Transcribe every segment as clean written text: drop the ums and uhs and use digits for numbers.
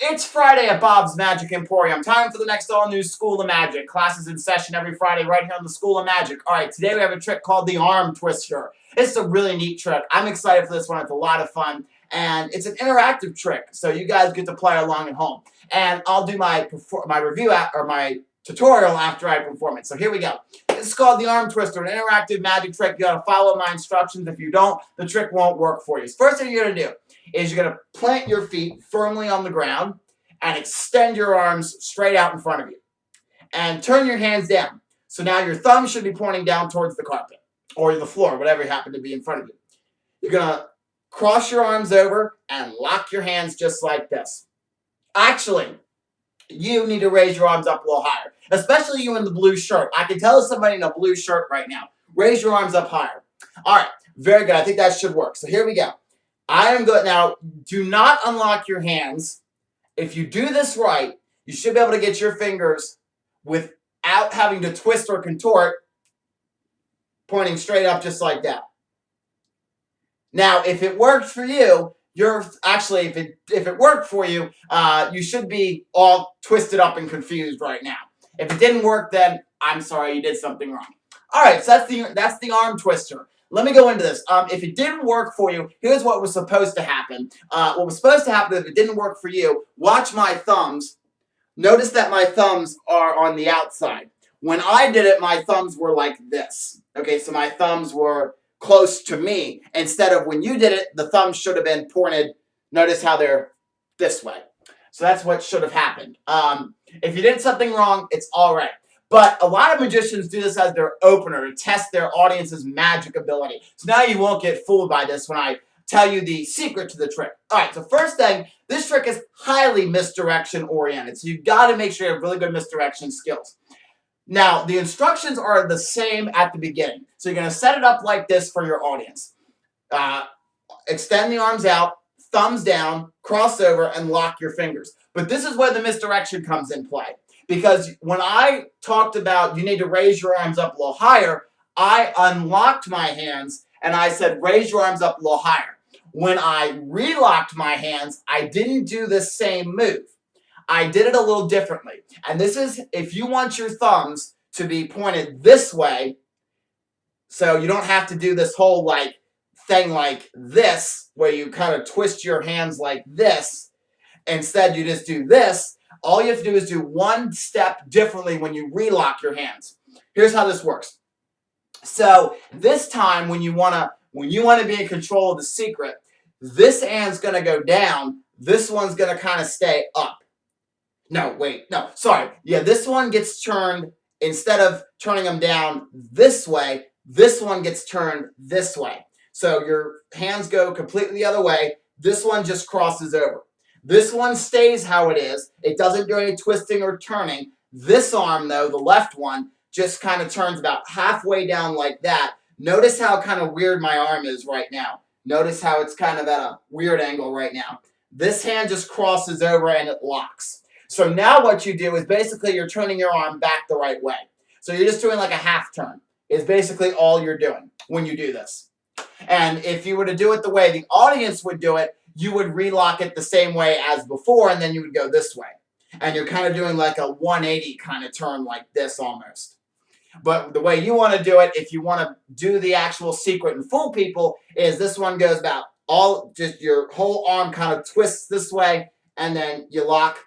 It's Friday at Bob's Magic Emporium. Time for the next all-new School of Magic. Classes in session every Friday right here on the School of Magic. Alright, today we have a trick called the Arm Twister. It's a really neat trick. I'm excited for this one. It's a lot of fun. And it's an interactive trick, so you guys get to play along at home. And I'll do my review or my tutorial after I perform it. So here we go. It's called the Arm Twister, an interactive magic trick. You gotta follow my instructions. If you don't, the trick won't work for you. So first thing you're gonna do is you're gonna plant your feet firmly on the ground and extend your arms straight out in front of you. And turn your hands down. So now your thumb should be pointing down towards the carpet or the floor, whatever happen to be in front of you. You're gonna cross your arms over and lock your hands just like this. Actually, you need to raise your arms up a little higher, especially you in the blue shirt. I can tell somebody in a blue shirt right now. Raise your arms up higher. All right, very good. I think that should work. So here we go. I am good. Now, do not unlock your hands. If you do this right, you should be able to get your fingers without having to twist or contort, pointing straight up just like that. Now, if it worked for you, if it worked for you, you should be all twisted up and confused right now. If it didn't work, then I'm sorry, you did something wrong. All right, so that's the arm twister. Let me go into this. If it didn't work for you, here's what was supposed to happen. What was supposed to happen if it didn't work for you, watch my thumbs. Notice that my thumbs are on the outside. When I did it, my thumbs were like this. Okay, so my thumbs were close to me. Instead of when you did it, the thumbs should have been pointed. Notice how they're this way. So that's what should have happened. If you did something wrong, it's all right. But a lot of magicians do this as their opener to test their audience's magic ability. So now you won't get fooled by this when I tell you the secret to the trick. All right, so first thing, this trick is highly misdirection oriented. So you've got to make sure you have really good misdirection skills. Now, the instructions are the same at the beginning. So you're going to set it up like this for your audience. Extend the arms out, thumbs down, cross over, and lock your fingers. But this is where the misdirection comes in play. Because when I talked about you need to raise your arms up a little higher, I unlocked my hands and I said raise your arms up a little higher. When I relocked my hands, I didn't do the same move. I did it a little differently. And this is if you want your thumbs to be pointed this way, so you don't have to do this whole thing like this, where you kind of twist your hands like this. Instead, you just do this. All you have to do is do one step differently when you relock your hands. Here's how this works. So this time, when you want to be in control of the secret, this hand's going to go down. This one's going to kind of stay up. No, wait, no, sorry. Yeah, this one gets turned, instead of turning them down this way, this one gets turned this way. So your hands go completely the other way. This one just crosses over. This one stays how it is. It doesn't do any twisting or turning. This arm, though, the left one, just kind of turns about halfway down like that. Notice how kind of weird my arm is right now. Notice how it's kind of at a weird angle right now. This hand just crosses over and it locks. So now what you do is basically you're turning your arm back the right way. So you're just doing like a half turn is basically all you're doing when you do this. And if you were to do it the way the audience would do it, you would relock it the same way as before, and then you would go this way. And you're kind of doing like a 180 kind of turn like this almost. But the way you want to do it, if you want to do the actual secret and fool people, is this one goes about just your whole arm kind of twists this way, and then you lock,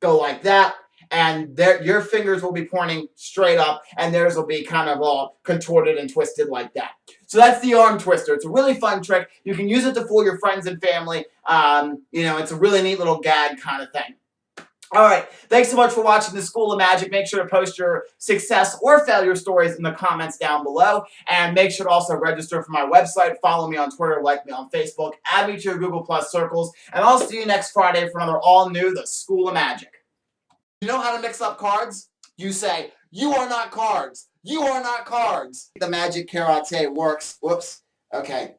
go like that, and your fingers will be pointing straight up, and theirs will be kind of all contorted and twisted like that. So that's the arm twister. It's a really fun trick. You can use it to fool your friends and family. It's a really neat little gag kind of thing. All right, thanks so much for watching the School of Magic. Make sure to post your success or failure stories in the comments down below. And make sure to also register for my website. Follow me on Twitter, like me on Facebook, add me to your Google Plus circles. And I'll see you next Friday for another all-new The School of Magic. You know how to mix up cards? You say, you are not cards. You are not cards. The magic karate works. Whoops. Okay.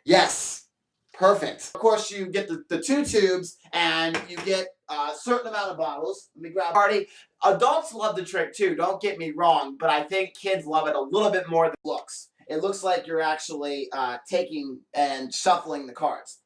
Yes. Perfect. Of course, you get the 2 tubes, and you get a certain amount of bottles. Let me grab a party. Adults love the trick, too. Don't get me wrong, but I think kids love it a little bit more than it looks. It looks like you're actually taking and shuffling the cards.